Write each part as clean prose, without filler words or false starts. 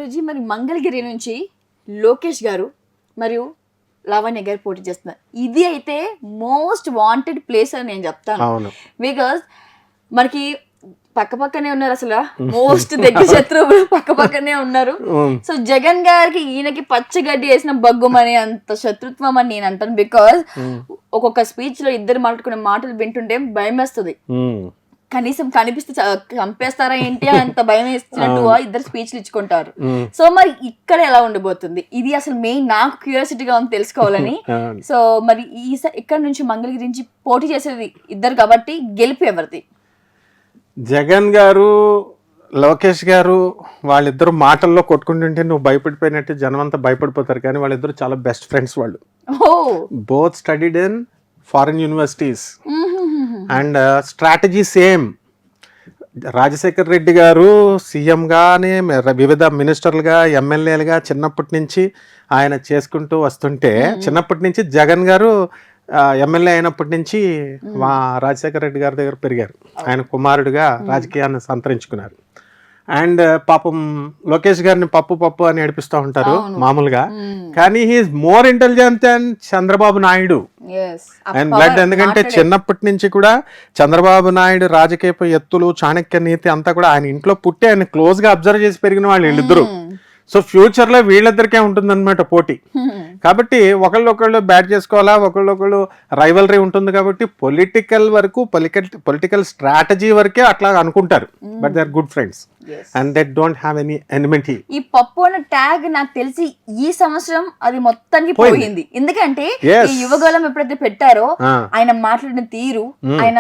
గురూజీ, మరి మంగళగిరి నుంచి లోకేష్ గారు మరియు లావణ్య గారు పోటీ చేస్తున్నారు. ఇది అయితే మోస్ట్ వాంటెడ్ ప్లేస్ అని నేను చెప్తాను. బికాస్ మనకి పక్కనే ఉన్నారు, అసలు మోస్ట్ దగ్గర శత్రువులు పక్కనే ఉన్నారు. సో జగన్ గారికి ఈయనకి పచ్చగడ్డి వేసిన బగ్గుమని అంత శత్రుత్వం అని నేను అంటాను. బికాస్ ఒక్కొక్క స్పీచ్ లో ఇద్దరు మాట్లాడుకునే మాటలు వింటుంటే భయం వేస్తుంది. కనీసం కనిపిస్తే చంపేస్తారా ఏంటి అంత భయం వేస్తున్నట్టు ఇద్దరు స్పీచ్లు ఇచ్చుకుంటారు. సో మరి ఇక్కడ ఎలా ఉండబోతుంది, ఇది అసలు మెయిన్ నాకు క్యూరియాసిటీగా ఉంది తెలుసుకోవాలని. సో మరి ఇక్కడ నుంచి మంగళగిరి నుంచి పోటీ చేసేది ఇద్దరు కాబట్టి గెలిపి ఎవరిది? జగన్ గారు లోకేష్ గారు వాళ్ళిద్దరు మాటల్లో కొట్టుకుంటుంటే నువ్వు భయపడిపోయినట్టు జనం అంతా భయపడిపోతారు, కానీ వాళ్ళిద్దరు చాలా బెస్ట్ ఫ్రెండ్స్. వాళ్ళు both studied in foreign universities and strategy same. Rajasekhar Reddy గారు సీఎంగానే వివిధ మినిస్టర్లుగా ఎమ్మెల్యేలుగా చిన్నప్పటి నుంచి ఆయన చేసుకుంటూ వస్తుంటే, చిన్నప్పటి నుంచి జగన్ గారు ఎమ్మెల్యే అయినప్పటి నుంచి మా రాజశేఖర రెడ్డి గారి దగ్గర పెరిగారు. ఆయన కుమారుడిగా రాజకీయాన్ని సంతరించుకున్నారు. అండ్ పాపం లోకేష్ గారిని పప్పు అని ఏడిపిస్తూ ఉంటారు మామూలుగా, కానీ he is more intelligent than Chandrababu Naidu. And blood, ఎందుకంటే చిన్నప్పటి నుంచి కూడా చంద్రబాబు నాయుడు రాజకీయ ఎత్తులు, చాణక్య నీతి అంతా కూడా ఆయన ఇంట్లో పుట్టి ఆయన క్లోజ్ గా అబ్జర్వ్ చేసి పెరిగిన వాళ్ళు వీళ్ళిద్దరు. సో ఫ్యూచర్ లో వీళ్ళిద్దరికే ఉంటుందన్నమాట పోటీ. కాబట్టి ఒకళ్ళొకళ్ళు బ్యాట్ చేసుకోవాలా, ఒకళ్ళొకళ్ళు రైవలరీ ఉంటుంది. కాబట్టి పొలిటికల్ వరకు పొలిటికల్ స్ట్రాటజీ వరకే అట్లా అనుకుంటారు. But they are good friends and they don't have any enmity. ఈ పప్పు అనే ట్యాగ్ నాకు తెలిసి ఈ సంవత్సరం అది మొత్తానికి పోయింది. ఎందుకంటే ఈ యువగలం ఎప్పుడైతే పెట్టారో ఆయన మాట్లాడిన తీరు, ఆయన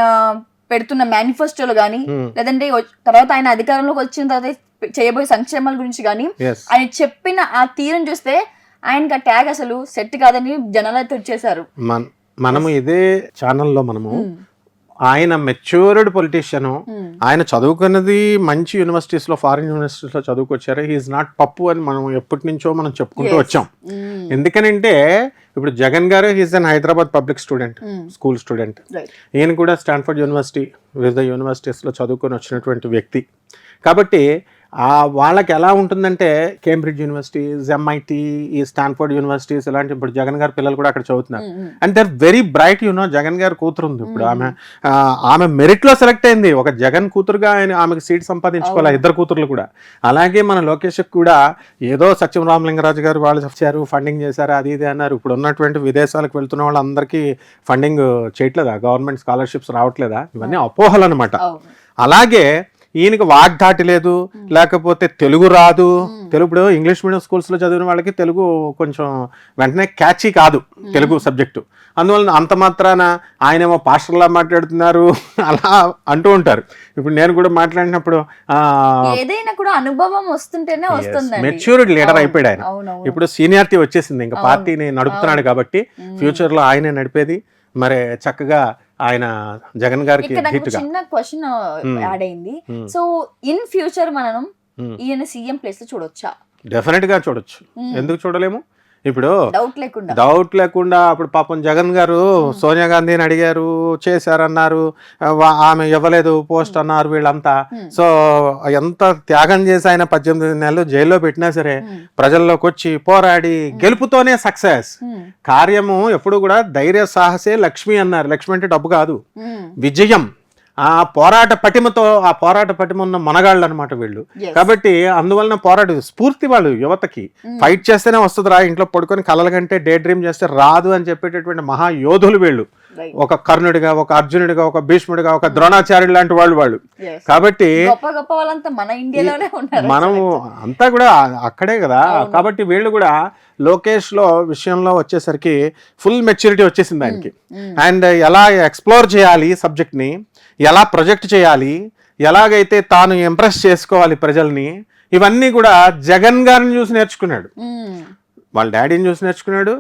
పెడుతున్న మేనిఫెస్టోలు గానీ, లేదంటే తర్వాత ఆయన అధికారంలోకి వచ్చిన తర్వాత చేయబోయే సంక్షేమాల గురించి కానీ ఆయన చెప్పిన ఆ తీరుని చూస్తే ఆయనకి ఆ ట్యాగ్ అసలు సెట్ కాదని జనాలు అయితే వచ్చేసారు. మనము ఇదే ఛానల్లో మనము ఆయన మెచ్యూర్డ్ పొలిటీషియన్, ఆయన చదువుకున్నది మంచి యూనివర్సిటీస్ లో, ఫారిన్ యూనివర్సిటీస్ లో చదువుకొచ్చారు. హీఈస్ నాట్ పప్పు అని మనం ఎప్పటి నుంచో మనం చెప్పుకుంటూ వచ్చాం. ఎందుకనంటే ఇప్పుడు Jagan garu he is an Hyderabad public student, school student. ఈయన కూడా స్టాన్ఫర్డ్ యూనివర్సిటీ, వివిధ యూనివర్సిటీస్ లో చదువుకొని వచ్చినటువంటి వ్యక్తి. కాబట్టి వాళ్ళకి ఎలా ఉంటుందంటే కేంబ్రిడ్జ్ యూనివర్సిటీస్, ఎంఐటి, ఈ స్టాన్ఫర్డ్ యూనివర్సిటీస్ ఇలాంటి, ఇప్పుడు జగన్ గారి పిల్లలు కూడా అక్కడ చదువుతున్నారు. And they are very bright. Jagan గారి కూతురు ఉంది ఇప్పుడు, ఆమె మెరిట్ లో సెలెక్ట్ అయింది. ఒక జగన్ కూతురుగా ఆమెకు సీట్ సంపాదించుకోవాలి, ఇద్దరు కూతుర్లు కూడా. అలాగే మన లోకేష్ కూడా ఏదో సత్యం రామలింగరాజు గారు వాళ్ళు వచ్చారు, ఫండింగ్ చేశారు, అది ఇది అన్నారు. ఇప్పుడు ఉన్నటువంటి విదేశాలకు వెళ్తున్న వాళ్ళందరికీ ఫండింగ్ చేయట్లేదా, గవర్నమెంట్ స్కాలర్షిప్స్ రావట్లేదా? ఇవన్నీ అపోహలు అనమాట. అలాగే ఈయనకి వాగ్దాటి లేదు, లేకపోతే తెలుగు రాదు. తెలుగు ఇంగ్లీష్ మీడియం స్కూల్స్ లో చదివిన వాళ్ళకి తెలుగు కొంచెం వెంటనే క్యాచీ కాదు తెలుగు సబ్జెక్టు. అందువలన అంత మాత్రాన ఆయనేమో పాస్టర్లా మాట్లాడుతున్నారు అలా అంటూ ఉంటారు. ఇప్పుడు నేను కూడా మాట్లాడినప్పుడు ఏదైనా కూడా అనుభవం వస్తుంటేనే వస్తుంది. మెచ్యూర్డ్ లీడర్ అయిపోయాడు ఆయన. ఇప్పుడు సీనియారిటీ వచ్చేసింది, ఇంకా పార్టీని నడుపుతున్నాడు కాబట్టి ఫ్యూచర్ లో ఆయనే నడిపేది. మరి చక్కగా ఆయన జగన్ గారికి చిన్న క్వశ్చన్ యాడ్ అయింది. సో ఇన్ ఫ్యూచర్ మనం ఈయన సీఎం ప్లేస్ లో చూడొచ్చా? డెఫినెట్ గా చూడొచ్చు. ఎందుకు చూడలేము? ఇప్పుడు డౌట్ లేకుండా అప్పుడు పాపం జగన్ గారు సోనియా గాంధీని అడిగారు, చేశారన్నారు, ఆమె ఇవ్వలేదు పోస్ట్ అన్నారు వీళ్ళంతా. సో ఎంత త్యాగం చేసి ఆయన 18 నెలలు జైల్లో పెట్టినా సరే ప్రజల్లోకి వచ్చి పోరాడి గెలుపుతోనే సక్సెస్. కార్యము ఎప్పుడు కూడా ధైర్య సాహసే లక్ష్మి అన్నారు. లక్ష్మి అంటే డబ్బు కాదు, విజయం. ఆ పోరాట పటిమ ఉన్న మనగాళ్ళు అనమాట వీళ్ళు. కాబట్టి అందువలన స్ఫూర్తి వాళ్ళు యువతకి. ఫైట్ చేస్తేనే వస్తుందిరా, ఇంట్లో పడుకొని కలల కంటే డే డ్రీమ్ చేస్తే రాదు అని చెప్పేటటువంటి మహాయోధులు వీళ్ళు. ఒక కర్ణుడిగా, ఒక అర్జునుడిగా, ఒక భీష్ముడిగా, ఒక ద్రోణాచార్యుడు లాంటి వాళ్ళు. కాబట్టి మనము అంతా కూడా అక్కడే కదా. కాబట్టి వీళ్ళు కూడా లోకేష్ లో విషయంలో వచ్చేసరికి ఫుల్ మెచ్యూరిటీ వచ్చేసింది ఆయనకి. అండ్ ఎలా ఎక్స్ప్లోర్ చేయాలి సబ్జెక్ట్ ని, ఎలా ప్రొజెక్ట్ చేయాలి, ఎలాగైతే తాను ఇంప్రెస్ చేసుకోవాలి ప్రజల్ని, ఇవన్నీ కూడా జగన్ గారిని చూసి నేర్చుకున్నాడు. వాళ్ళ డాడీని చూసి నేర్చుకున్నాడు,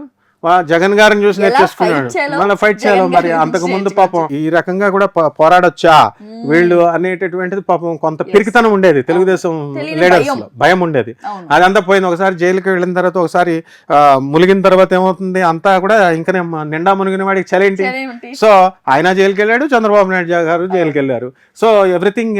జగన్ గారిని చూసి నేర్చేసుకున్నాడు, మళ్ళీ ఫైట్ చేయాలి. మరి అంతకు ముందు పాపం ఈ రకంగా కూడా పోరాడొచ్చా వీళ్ళు అనేటటువంటిది పాపం కొంత పిరికితనం ఉండేది తెలుగుదేశం లీడర్స్ లో, భయం ఉండేది. అదంతా పోయింది. ఒకసారి జైలుకి వెళ్ళిన తర్వాత, ఒకసారి మునిగిన తర్వాత ఏమవుతుంది, అంతా కూడా ఇంకా నిండా మునిగిన వాడికి చలేంటి. సో ఆయన జైలుకి వెళ్ళాడు, చంద్రబాబు నాయుడు గారు జైలుకి వెళ్ళారు. సో ఎవ్రీథింగ్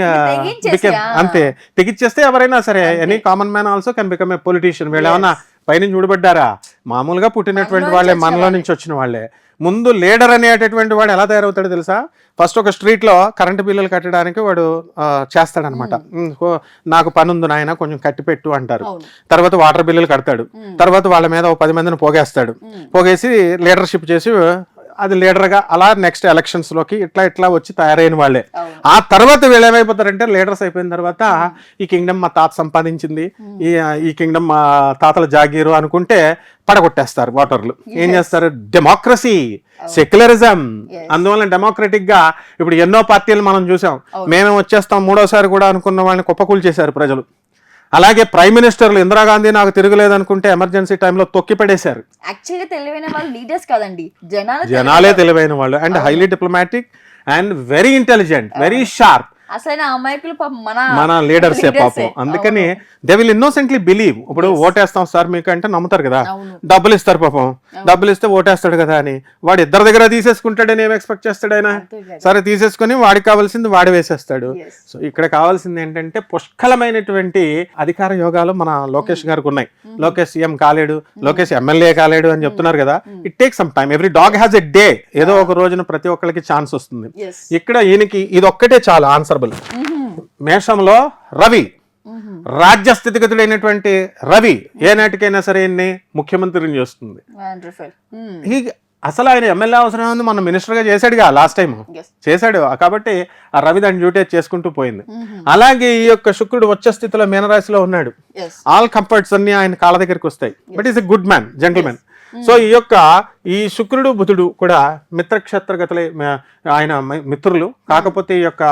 అంతే. తెగిచ్చేస్తే ఎవరైనా సరే, any common man also can become a politician. వీళ్ళు ఏమన్నా పైనుంచి ఊడిపడ్డారా? మామూలుగా పుట్టినటువంటి వాళ్ళే, మనలో నుంచి వచ్చిన వాళ్ళే. ముందు లీడర్ అనేటటువంటి వాడు ఎలా తయారవుతాడో తెలుసా? ఫస్ట్ ఒక స్ట్రీట్ లో కరెంటు బిల్లులు కట్టడానికి వాడు చేస్తాడనమాట. నాకు పని ఉంది నాయన కొంచెం కట్టి పెట్టు అంటారు. తర్వాత వాటర్ బిల్లులు కడతాడు. తర్వాత వాళ్ళ మీద 10 మందిని పోగేస్తాడు. పోగేసి లీడర్షిప్ చేసి అది లీడర్గా అలా నెక్స్ట్ ఎలక్షన్స్ లోకి ఇట్లా వచ్చి తయారైన వాళ్ళే. ఆ తర్వాత వీళ్ళు ఏమైపోతారంటే, లీడర్స్ అయిపోయిన తర్వాత ఈ కింగ్డమ్ మా తాత సంపాదించింది, ఈ కింగ్డమ్ మా తాతల జాగీరు అనుకుంటే పడగొట్టేస్తారు ఓటర్లు. ఏం చేస్తారు? Democracy, secularism. అందువల్ల డెమోక్రటిక్ గా ఇప్పుడు ఎన్నో పార్టీలు మనం చూసాం. మేమే వచ్చేస్తాం మూడోసారి కూడా అనుకున్న వాళ్ళని కుప్పకూలు చేశారు ప్రజలు. అలాగే ప్రైమ్ మినిస్టర్లు ఇందిరాగాంధీ నాకు తిరగలేదు అనుకుంటే ఎమర్జెన్సీ టైంలో తొక్కి పడేశారు. యాక్చువల్గా తెలివైన వాళ్ళు లీడర్స్ కాదండి, జనాలే తెలివైన వాళ్ళు. And highly diplomatic and very intelligent, very sharp. అసలు అమాయకులు మన లీడర్సే పాపం. అందుకని దే విల్ ఇన్నోసెంట్లీ బిలీవ్. ఇప్పుడు ఓటేస్తాం సార్ మీకు అంటే నమ్ముతారు కదా, డబ్బులు ఇస్తారు పాపం. డబ్బులు ఇస్తే ఓటేస్తాడు కదా అని వాడు ఇద్దరి దగ్గర తీసేసుకుంటాడని ఏం ఎక్స్పెక్ట్ చేస్తాడు ఆయన? సరే తీసేసుకుని వాడికి కావాల్సింది వాడు వేసేస్తాడు. సో ఇక్కడ కావాల్సింది ఏంటంటే పుష్కలమైనటువంటి అధికార యోగాలు మన లోకేష్ గారికి ఉన్నాయి. లోకేష్ సీఎం కాలేడు, లోకేష్ ఎమ్మెల్యే కాలేడు అని చెప్తున్నారు కదా. It take some time. Every dog has a day. ఏదో ఒక రోజున ప్రతి ఒక్కరికి ఛాన్స్ వస్తుంది. ఇక్కడ ఈయనకి ఇది ఒక్కటే చాలు ఆన్సర్. మేషంలో రవి, రాజ్య స్థితిగతుడైనటువంటి రవి ఏ నాటికైనా సరే ముఖ్యమంత్రిని చేస్తుంది. అసలు ఆయన ఎమ్మెల్యే అవసరం ఉంది, మన మినిస్టర్ గా చేశాడుగా లాస్ట్ టైం చేశాడు. కాబట్టి ఆ రవి దాని డ్యూటీ చేసుకుంటూ పోయింది. అలాగే ఈ యొక్క శుక్రుడు వచ్చే స్థితిలో మీనరాశిలో ఉన్నాడు. ఆల్ కంఫర్ట్స్ అన్ని ఆయన కాళ్ళ దగ్గరికి వస్తాయి. But is a good man, gentleman. So ఈ శుక్రుడు బుధుడు కూడా మిత్రక్షేత్రగతులే, ఆయన మిత్రులు. కాకపోతే ఈ యొక్క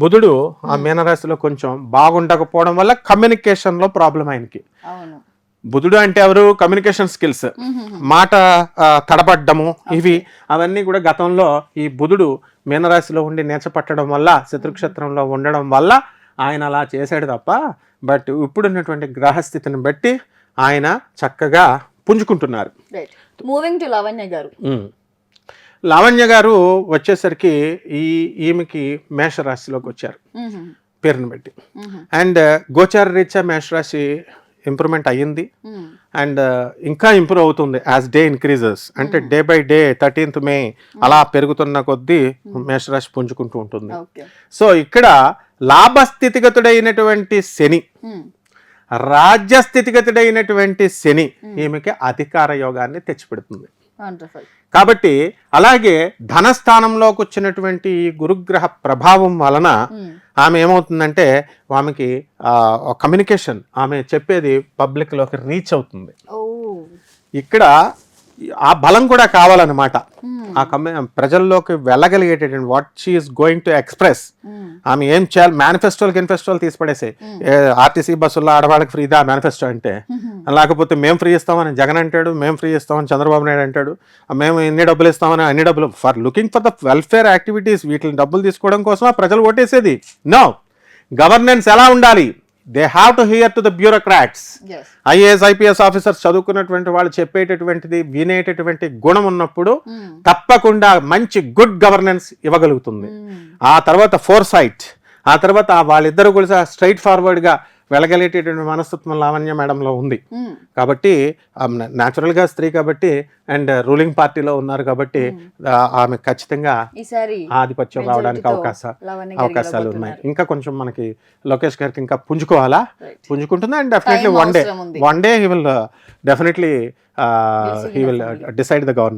బుధుడు ఆ మీనరాశిలో కొంచెం బాగుండకపోవడం వల్ల కమ్యూనికేషన్ లో ప్రాబ్లం ఆయనకి. బుధుడు అంటే ఎవరు? కమ్యూనికేషన్ స్కిల్స్, మాట తడబడ్డము, ఇవి అవన్నీ కూడా గతంలో ఈ బుధుడు మీనరాశిలో ఉండి నేర్చపట్టడం వల్ల, శత్రుక్షేత్రంలో ఉండడం వల్ల ఆయన అలా చేశాడు తప్ప. బట్ ఇప్పుడున్నటువంటి గ్రహస్థితిని బట్టి ఆయన చక్కగా పుంజుకుంటున్నారు. మూవింగ్ టు లావణ్య గారు. లావణ్య గారు వచ్చేసరికి ఈమెకి మేషరాశిలోకి వచ్చారు పేరుని బట్టి. అండ్ గోచార రీత్యా మేషరాశి ఇంప్రూవ్మెంట్ అయ్యింది. అండ్ ఇంకా ఇంప్రూవ్ అవుతుంది యాజ్ డే ఇంక్రీజెస్. అంటే day by day 13th May అలా పెరుగుతున్న కొద్దీ మేషరాశి పుంజుకుంటూ ఉంటుంది. సో ఇక్కడ లాభస్థితిగతుడైనటువంటి శని, రాజ్య స్థితిగతుడైనటువంటి శని ఈమెకి అధికార యోగాన్ని తెచ్చిపెడుతుంది. కాబట్టి అలాగే ధనస్థానంలోకి వచ్చినటువంటి ఈ గురుగ్రహ ప్రభావం వలన ఆమె ఏమవుతుందంటే ఆమెకి కమ్యూనికేషన్, ఆమె చెప్పేది పబ్లిక్ లోకి రీచ్ అవుతుంది. ఇక్కడ ఆ బలం కూడా కావాలన్నమాట. ఆ ప్రజల్లోకి వెళ్ళగలిగేటటువంటి what she is going to express. ఆమె ఏం చేయాలి? మేనిఫెస్టోలు తీసి పడేసాయి. ఆర్టీసీ బస్సుల్లో ఆడవాళ్ళకి ఫ్రీదా మేనిఫెస్టో అంటే? లేకపోతే మేము ఫ్రీ ఇస్తామని జగన్ అంటాడు, మేము ఫ్రీ ఇస్తామని చంద్రబాబు నాయుడు అంటాడు, మేము ఎన్ని డబ్బులు ఇస్తామని అన్ని డబ్బులు for looking for the welfare activities. వీటిని డబ్బులు తీసుకోవడం కోసం ప్రజలు ఓటేసేది. నో, గవర్నెన్స్ ఎలా ఉండాలి? They have to hear to the bureaucrats. IAS IPS officers చదువుకున్నటువంటి వాళ్ళు చెప్పేటటువంటిది వినేటటువంటి గుణం ఉన్నప్పుడు తప్పకుండా మంచి గుడ్ గవర్నెన్స్ ఇవ్వగలుగుతుంది. ఆ తర్వాత ఫోర్సైట్, ఆ తర్వాత వాళ్ళిద్దరు కూడా స్ట్రైట్ ఫార్వర్డ్ గా వెళ్ళగలిగేటటువంటి మనస్తత్వం లావణ్య మేడంలో ఉంది. కాబట్టి న్యాచురల్ గా స్త్రీ కాబట్టి అండ్ రూలింగ్ పార్టీలో ఉన్నారు కాబట్టి ఆమె ఖచ్చితంగా ఆధిపత్యం రావడానికి అవకాశాలు ఉన్నాయి. ఇంకా కొంచెం మనకి లోకేష్ గారికి ఇంకా పుంజుకుంటుంది. And definitely one day he will definitely he will decide the government.